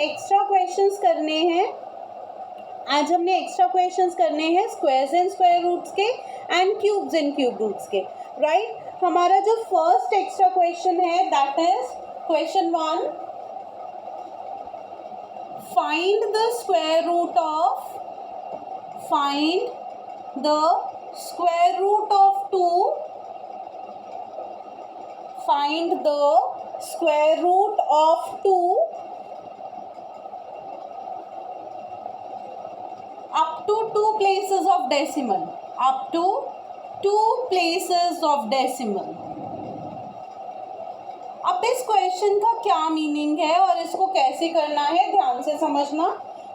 Extra questions करने हैं। आज हमने एक्स्ट्रा क्वेश्चंस करने हैं स्क्वायर्स एंड स्क्वायर रूट्स के and cubes and cube roots के, राइट। हमारा जो फर्स्ट एक्स्ट्रा क्वेश्चन है that is question 1, find the square root of 2, find the square root of 2 up to 2 places of decimal, up to 2 places of decimal। अब इस question का क्या meaning है और इसको कैसे करना है ध्यान से समझना।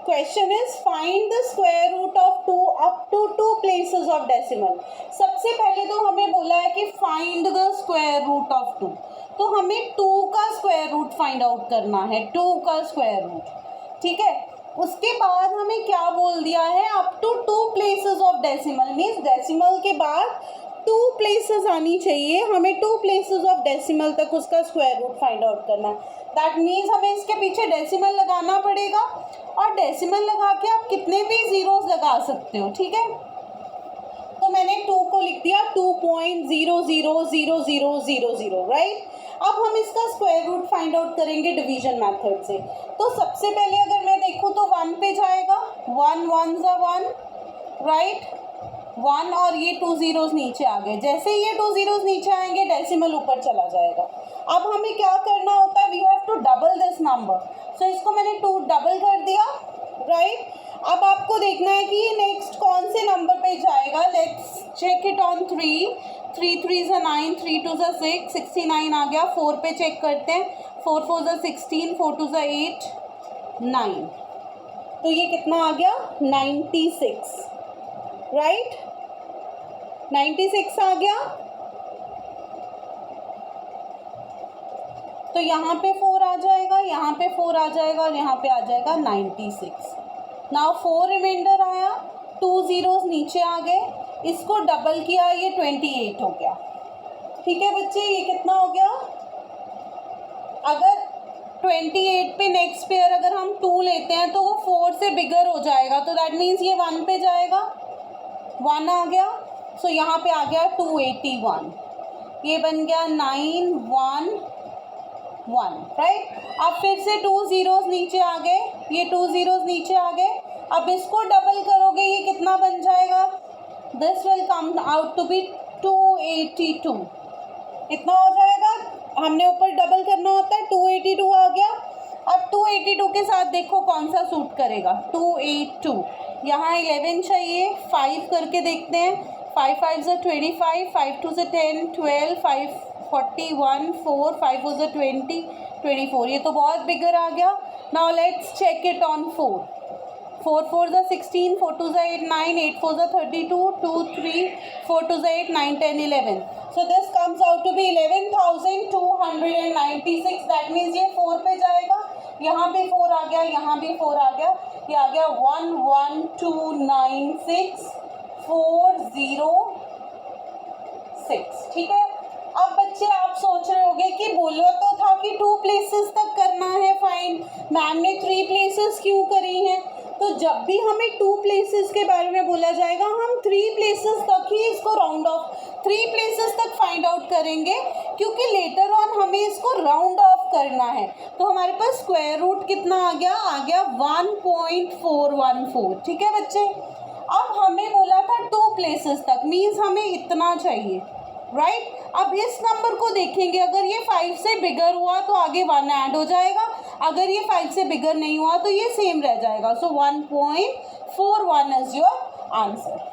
Question is find the square root of 2 up to 2 places of decimal. सबसे पहले तो हमें बोला है कि find the square root of 2, तो हमें 2 का स्क्वायर रूट फाइंड आउट करना है, 2 का स्क्वायर रूट, ठीक है। उसके बाद हमें क्या बोल दिया है, up to 2 places of decimal, means decimal के बाद 2 प्लेसेस आनी चाहिए, हमें 2 प्लेसेस ऑफ डेसिमल तक उसका स्क्वायर रूट फाइंड आउट करना है। दैट मीन्स हमें इसके पीछे डेसिमल लगाना पड़ेगा और डेसिमल लगा के आप कितने भी जीरोस लगा सकते हो, ठीक है। तो मैंने 2 को लिख दिया 2.000000, राइट। अब हम इसका स्क्वायर रूट फाइंड आउट करेंगे डिवीजन मेथड से। तो सबसे पहले अगर मैं देखूँ तो 1 पे जाएगा, 1 1 ज़ा 1, राइट, 1 और ये 2 जीरोस नीचे आ गए। जैसे ही ये 2 जीरोस नीचे आएंगे डेसिमल ऊपर चला जाएगा। अब हमें क्या करना होता है, we have to double this number. So इसको मैंने 2 डबल कर दिया, राइट। अब आपको देखना है कि ये नेक्स्ट कौन से नंबर पे जाएगा। लेट्स चेक इट ऑन 3 3 ज़ा 9, 3 2 ज़ा 6, 69 आ गया। 4 पे चेक करते हैं, 4 4 ज़ा 16, 4 2 ज़ा 8, 9। तो ये कितना आ गया, 96, राइट, 96 आ गया। तो यहाँ पे 4 आ जाएगा, यहाँ पे 4 आ जाएगा और यहाँ पे आ जाएगा 96। नाउ 4 रिमाइंडर आया, 2 जीरोस नीचे आ गए, इसको डबल किया, ये 28 हो गया, ठीक है बच्चे। ये कितना हो गया, अगर 28 पे नेक्स्ट पेयर अगर हम 2 लेते हैं तो वो 4 से बिगर हो जाएगा, तो दैट मीन्स ये 1 पे जाएगा, 1 आ गया। सो यहाँ पे आ गया 281, ये बन गया 911, राइट। अब फिर से 2 जीरोस नीचे आ गए, ये 2 जीरोस नीचे आ गए। अब इसको डबल करोगे, ये कितना बन जाएगा, this will come out to be 282, इतना हो जाएगा। हमने ऊपर डबल करना होता है, 282 आ गया। अब 282 के साथ देखो कौन सा सूट करेगा, 282, यहाँ 11 चाहिए, 5 करके देखते हैं, 5 5 ज़ा 25, 5 2 ज़ा 10, 12, 5 41, 4 5 4 ज़ा 20, 24, ये तो बहुत बिगर आ गया। Now let's check it on 4 4 4 ज़ा 16, 4 2 ज़ा 8 9, 8 4 ज़ा 32, 2 3 4 2 ज़ा 8 9 10 11। So this comes out to be 11,296। That means ये 4 पे जाएगा, यहाँ पे 4 आ गया, यहाँ भी 4 आ गया, ये आ गया 11296,406, ठीक है। अब बच्चे आप सोच रहे होंगे कि बोलो तो था कि 2 प्लेसेस तक करना है फाइंड, मैम ने 3 प्लेसेस क्यों करी हैं। तो जब भी हमें 2 प्लेसेस के बारे में बोला जाएगा, हम 3 प्लेसेस तक ही इसको राउंड ऑफ, 3 प्लेसेस तक फाइंड आउट करेंगे, क्योंकि लेटर ऑन हमें इसको राउंड ऑफ करना है। तो हमारे पास स्क्वायर रूट कितना आ गया 1.414, ठीक है बच्चे। अब हमें बोला था 2 प्लेसेस तक, मीन्स हमें इतना चाहिए, राइट। अब इस नंबर को देखेंगे, अगर ये 5 से बिगर हुआ तो आगे 1 ऐड हो जाएगा, अगर ये 5 से बिगर नहीं हुआ तो ये सेम रह जाएगा। सो 1.41 इज योर आंसर।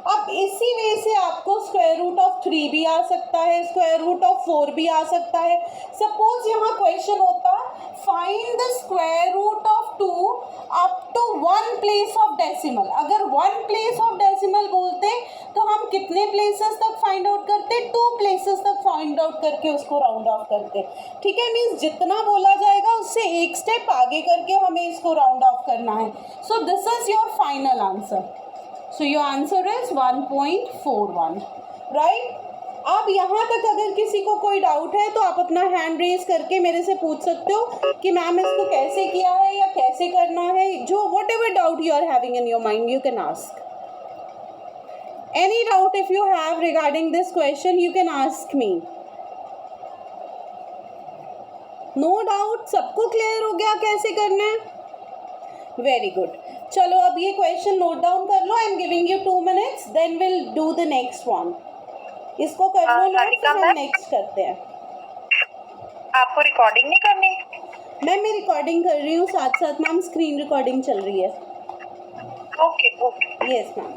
अब इसी वे से आपको स्क्वायर रूट ऑफ 3 भी आ सकता है, स्क्वायर रूट ऑफ 4 भी आ सकता है। सपोज यहाँ क्वेश्चन होता find the square root of 2 up to 1 place of decimal. अगर 1 प्लेस ऑफ डेसिमल बोलते तो हम कितने प्लेसेस तक फाइंड आउट करते, 2 प्लेसेस तक फाइंड आउट करके उसको राउंड ऑफ करते, ठीक है। मीन्स जितना बोला जाएगा उससे एक स्टेप आगे करके हमें इसको राउंड ऑफ करना है। So this is your final answer. So your answer is 1.41, right. अब यहाँ तक अगर किसी को कोई डाउट है तो आप अपना हैंड रेज करके मेरे से पूछ सकते हो कि मैम इसको कैसे किया है या whatever doubt you are having in your mind, you can ask. Any doubt if you have regarding this question, you can ask me. No doubt, सबको क्लियर हो गया कैसे करना है? Very good. चलो अब ये क्वेश्चन नोट डाउन कर लो. I am giving you 2 minutes, then will do the next one. इसको कर लो नोट, फिर हम नेक्स्ट करते हैं. आपको रिकॉर्डिंग नहीं करनी? मैम मैं रिकॉर्डिंग कर रही हूँ साथ साथ. मैम स्क्रीन रिकॉर्डिंग चल रही है. Okay okay. Yes ma'am.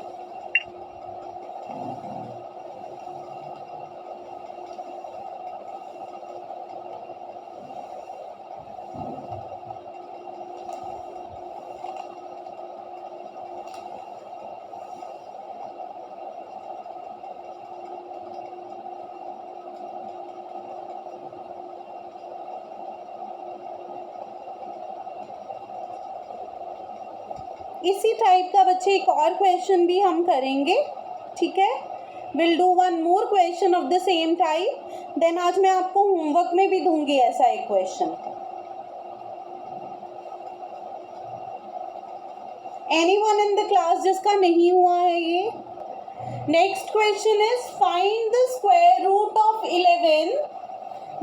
इसी टाइप का बच्चे एक और क्वेश्चन भी हम करेंगे. ठीक है, will do one more question of the same type. Then आज मैं आपको होमवर्क में भी दूंगी ऐसा एक question. Anyone in the class जिसका नहीं हुआ है ये? Next question is find the square root of 11.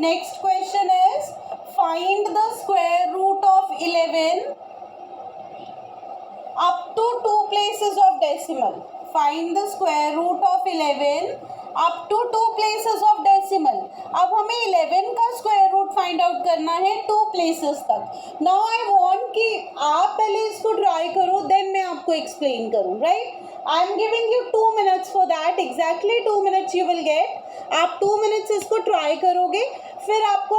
Next question is find the square root of 11 up to 2 places of decimal. Find the square root of 11 up to 2 places of decimal. अब हमें 11 का square root find out करना है 2 places तक. Now I want कि आप पहले इसको ट्राई करो, देन मैं आपको एक्सप्लेन करूँ. Right, I am giving you 2 minutes for that. Exactly 2 minutes you will get. आप 2 minutes इसको ट्राई करोगे, फिर आपको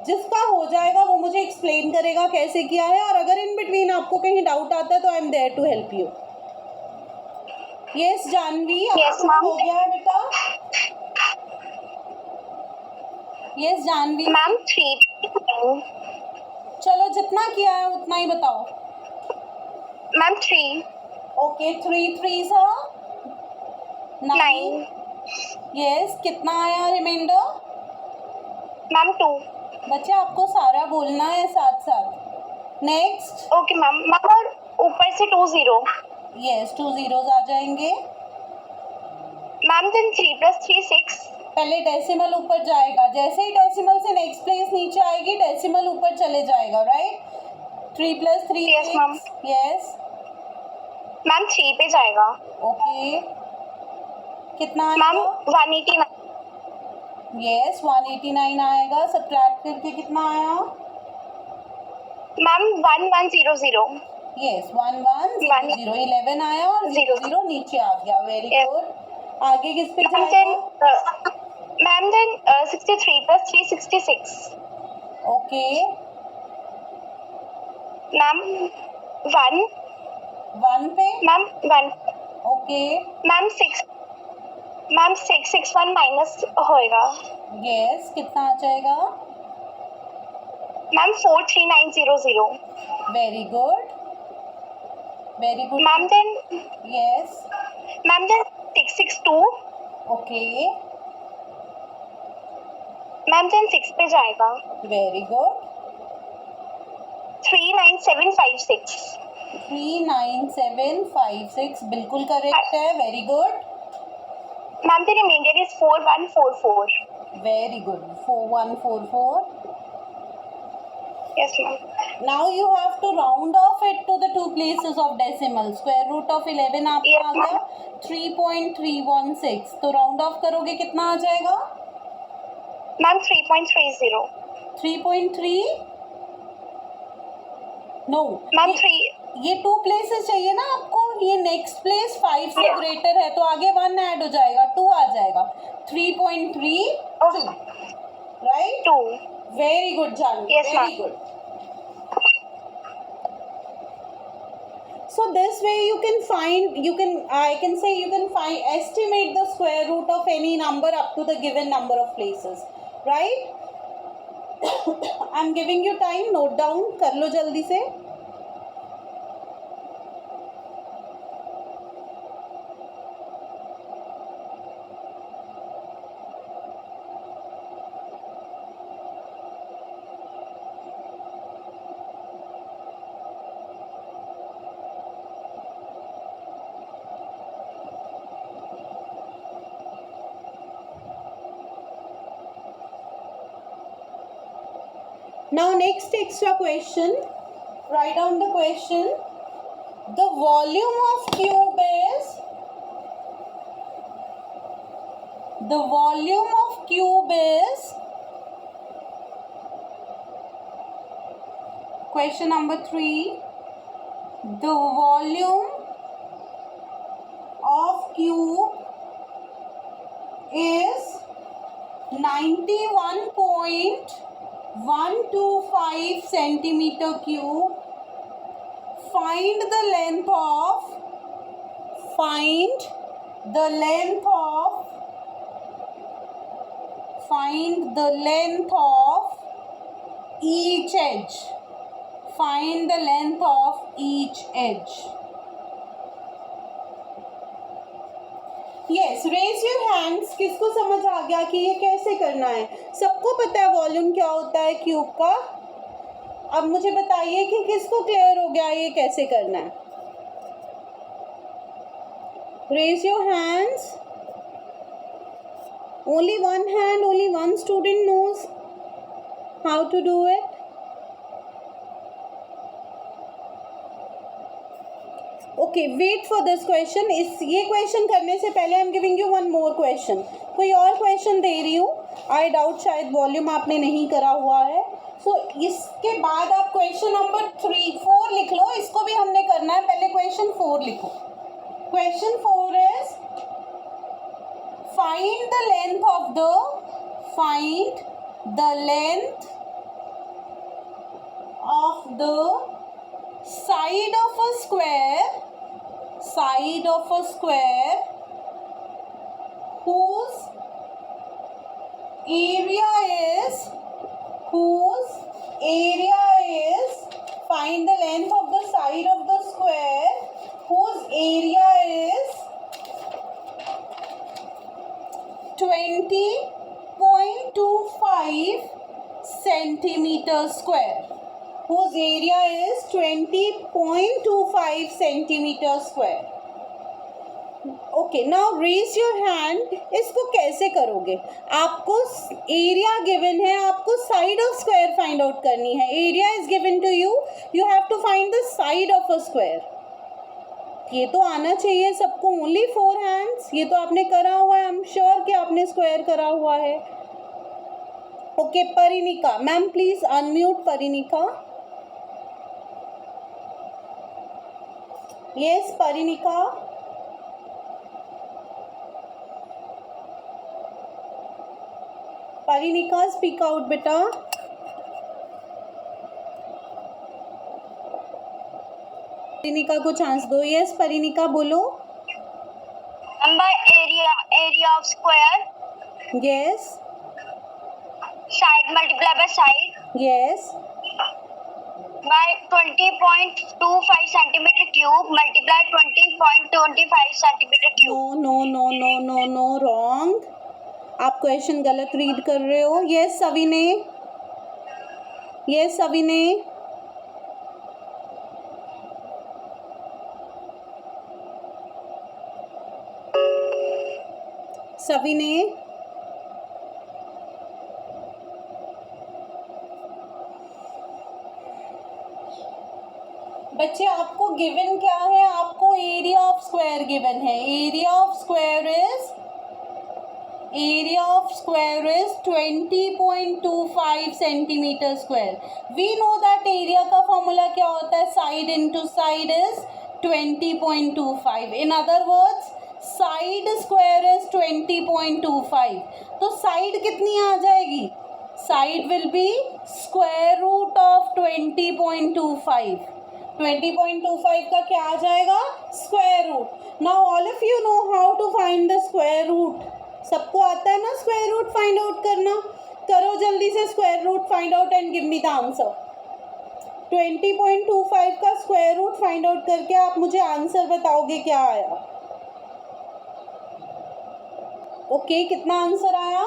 जिसका हो जाएगा वो मुझे एक्सप्लेन करेगा कैसे किया है. और अगर इन बिटवीन आपको कहीं डाउट आता है तो I am there to help you. Yes Janvi, आपको हो गया है बेटा? Yes Janvi ma'am 3. चलो जितना किया है उतना ही बताओ. मैम 3. Okay, 3 3s 9. यस, कितना आया रिमाइंडर? मैम 2. बच्चे आपको सारा बोलना है साथ साथ. नेक्स्ट. Okay ma'am. मैम और ऊपर से 2 0. यस, 2 zeros आ जाएंगे. Ma'am then 3 + 3 6. पहले डेसिमल ऊपर जाएगा. जैसे ही डेसिमल से नेक्स्ट प्लेस नीचे आएगी डेसिमल ऊपर चले जाएगा. Right, 3 + 3 Yes, ma'am. Yes ma'am 3 पे जाएगा. ओके, कितना मैम आएगा? 189. यस 189 आएगा. सब्ट्रैक्ट करके कितना आया? मैम 1100. यस 1100. 11 आया और 0 नीचे आ गया. Very Yes. गुड. आगे किस पे मैम जाएगा? Ma'am then 63 + 3 66. ओके, मैम 1 पे. Ma'am 1. Okay, ma'am 6. Ma'am 661 minus होएगा. यस कितना आ जाएगा? Ma'am 43900. Very good, very good. Ma'am then yes ma'am then 662. Okay, ma'am then 6 पे जाएगा. Very good. 39756. 39756 बिल्कुल करेक्ट है. Very good, ma'am the reminder is 4144. Very good. 4144. Yes ma'am. Now you have to round off it to the 2 places of decimal. Square root of 11 आपका Yes, आ गया 3.316. तो round of करोगे कितना आ जाएगा? Ma'am 3.30. 3.3 no ma'am 3. ये 2 places चाहिए ना आपको. ये नेक्स्ट प्लेस 5 से Yes. ग्रेटर है तो आगे 1 ऐड हो जाएगा, 2 आ जाएगा. 3.32 right. 2. Very good Janvi. Yes, very ma'am. Good. So this way you can find, I can say you can find, estimate the square root of any number up to the given number of places, right? I'm giving you time, note down कर लो जल्दी से. Now next extra question, write down the question. The volume of cube is, the volume of cube is, question number 3, the volume of cube is 91.125 centimeter cube. Find the length of, find the length of, find the length of each edge. Find the length of each edge. Yes, raise your hands. किसको समझ आ गया कि ये कैसे करना है? सबको पता है वॉल्यूम क्या होता है क्यूब का? अब मुझे बताइए कि किसको क्लियर हो गया ये कैसे करना है? Raise your hands. Only one hand, only one student knows how to do it. Okay, wait for this question. ये क्वेश्चन करने से पहले I am giving you one more question. कोई और क्वेश्चन दे रही हूँ. आई डाउट शायद वॉल्यूम आपने नहीं करा हुआ है. सो इसके बाद आप क्वेश्चन नंबर 4 लिख लो. इसको भी हमने करना है. पहले क्वेश्चन 4 लिखो. Question 4 is find the length of the, find the length of the side of a square, side of a square whose area is, whose area is, find the length of the side of the square whose area is 20.25 centimeter square, whose area is 20.25 centimeter square. Okay, now raise your hand. इसको कैसे करोगे? आपको area given है, आपको side of square find out करनी है. Area is given to you, you have to find the side of a square. ये तो आना चाहिए सबको. Only 4 hands. ये तो आपने करा हुआ है. आई एम श्योर कि आपने स्क्वायर करा हुआ है. Okay, Parinika ma'am please unmute. Parinika. Yes Parinika. Parinika speak out बेटा. परिणिका को चांस दो. यस परिणिका बोलो. Number area of square. Yes. Side multiply by side yes. by 20.25 centimeter cube multiply 20.25 centimeter no cube. No no no no no wrong. आप question गलत read कर रहे हो. Yes Savine. Yes Savine. Savine. बच्चे आपको गिवन क्या है? आपको एरिया ऑफ स्क्वायर गिवन है. Area of square is, area of square is 20.25 centimeter square. We know that area का फॉर्मूला क्या होता है? Side into side is 20.25. In other words side square is 20.25. तो साइड कितनी आ जाएगी? Side will be square root of 20.25. 20.25 का क्या आ जाएगा? Square root. Now all of you know how to find the square root. सबको आता है ना स्क्वायर रूट फाइंड आउट करना? करो जल्दी से square root find out and give me the answer. 20.25 का स्क्वायर रूट फाइंड आउट करके आप मुझे आंसर बताओगे क्या आया. ओके, कितना आंसर आया?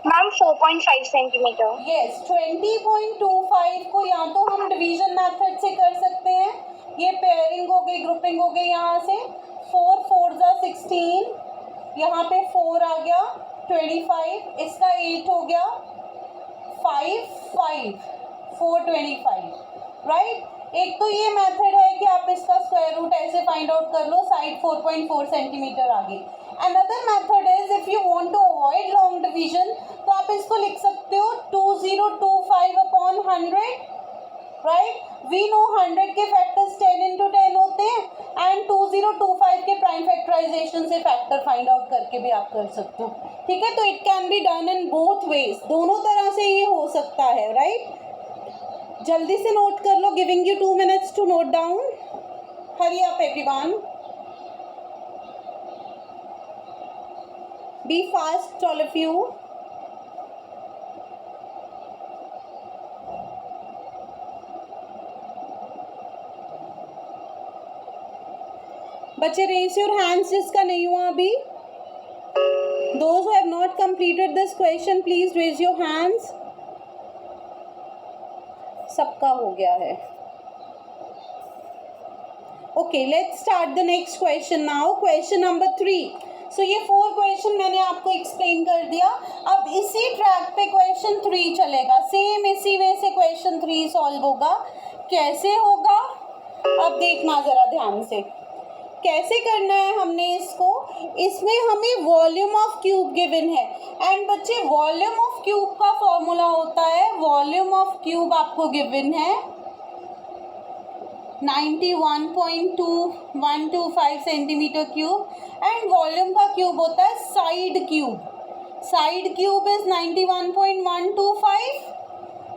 Ma'am 4.5 centimeter. यस, 20.25 को या तो हम डिवीजन मेथड से कर सकते हैं. ये पेयरिंग हो गई, ग्रुपिंग हो गई. यहाँ से 4 4 जा 16, यहाँ पे 4 आ गया 25, इसका 8 हो गया. 425, राइट। एक तो ये मेथड है कि आप इसका स्क्वायर रूट ऐसे फाइंड आउट कर लो, साइड 4.4 सेंटीमीटर आगे। Another method is if you want to avoid long division, तो आप इसको लिख सकते हो 2025 अपॉन 100, राइट। वी नो 100 के फैक्टर्स 10 into 10 होते हैं, एंड 2025 के प्राइम फैक्टराइजेशन से फैक्टर फाइंड आउट करके भी आप कर सकते हो, ठीक है। तो it can be done in both ways, दोनों तरह से ये हो सकता है, राइट। जल्दी से नोट कर लो, giving you 2 minutes to note down. Hurry up everyone, be fast all of you. बच्चे रेज योर हैंड्स जिसका नहीं हुआ अभी। Those who have not completed this question, please raise your hands. सबका हो गया है। Okay, let's start the next question now. Question number 3. So ये 4 क्वेश्चन मैंने आपको एक्सप्लेन कर दिया। अब इसी ट्रैक पे क्वेश्चन 3 चलेगा, सेम इसी वे से क्वेश्चन 3 सॉल्व होगा। कैसे होगा अब देखना जरा ध्यान से, कैसे करना है हमने इसको। इसमें हमें वॉल्यूम ऑफ क्यूब गिवन है, एंड बच्चे वॉल्यूम ऑफ क्यूब का फॉर्मूला होता है, वॉल्यूम ऑफ क्यूब आपको गिवन है 91.2125 सेंटीमीटर क्यूब, एंड वॉल्यूम का क्यूब होता है side cube. Side cube is 91.125,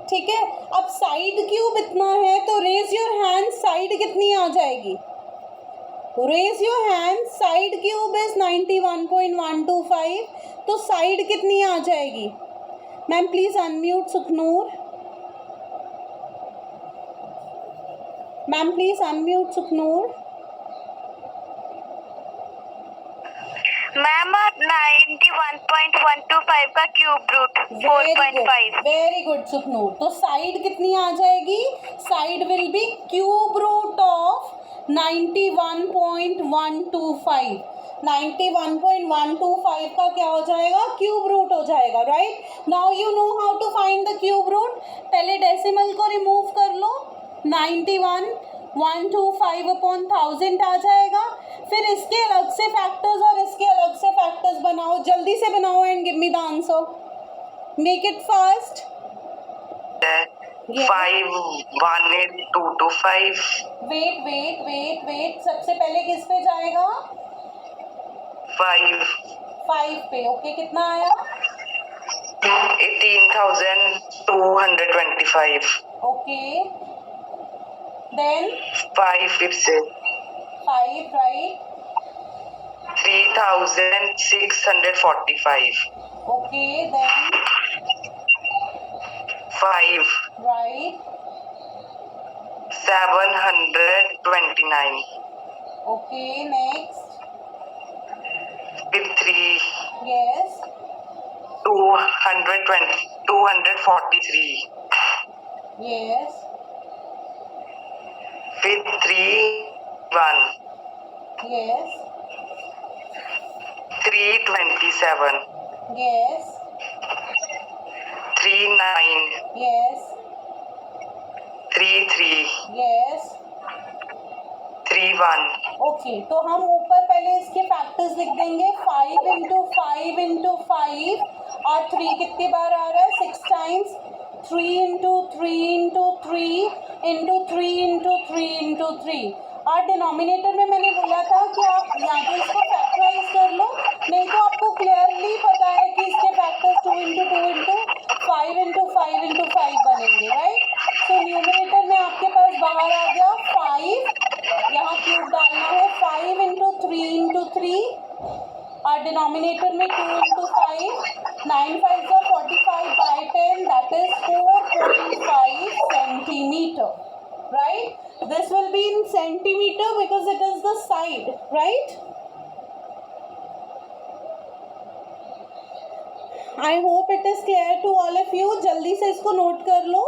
ठीक है। अब साइड क्यूब इतना है तो रेज योर हैंड, साइड कितनी आ जाएगी। Raise your hand, side cube is 91.125, तो साइड कितनी आ जाएगी। Ma'am please unmute Sukhnoor, ma'am please unmute Sukhnoor. Ma'am 91.125 का cube root 4.5। Very good Sukhnoor. तो साइड कितनी आ जाएगी, side will be cube root of 91.125। 91.125 का क्या हो जाएगा, क्यूब रूट हो जाएगा, right. Now you know how to find the cube root. पहले डेसिमल को रिमूव कर लो, 91.125 अपॉन 1000 आ जाएगा। फिर इसके अलग से फैक्टर्स और इसके अलग से फैक्टर्स बनाओ, जल्दी से बनाओ and give me the answer, make it fast. 518,225। Wait, सबसे पहले किस पे जाएगा, 5 पे। ओके, कितना आया, 18,225। ओके, देन 5 फिर से 5, right, 3,645। Okay, then 5 right, 729। Okay, next, फिर 3 यस, 243। यस, फिर 3 1 yes, 327। Yes, 3 9 yes, 3 3 yes. 3 1। Okay, तो हम ऊपर पहले इसके फैक्टर्स लिख देंगे, 5 into 5 into 5, और 3 कितनी बार आ रहा है, 6 times, 3 into 3 into 3 into 3 into 3 into 3। और डिनोमिनेटर में मैंने बोला था कि आप या तो इसको फैक्टराइज कर लो, नहीं तो आपको क्लियरली पता है कि इसके factors 2 into 2 into 5 into 5 into 5 बनेंगे, राइट। सो न्यूमरेटर में आपके पास बाहर आ गया 5, यहाँ क्यूब डालना है, 5 into 3 into 3, और डिनोमिनेटर में 2 into 5, 9 5 का 45 by 10, that is 4.5 centimeter, right? This will be in centimeter because it is the side, right? I hope it is clear to all of you. जल्दी से इसको नोट कर लो।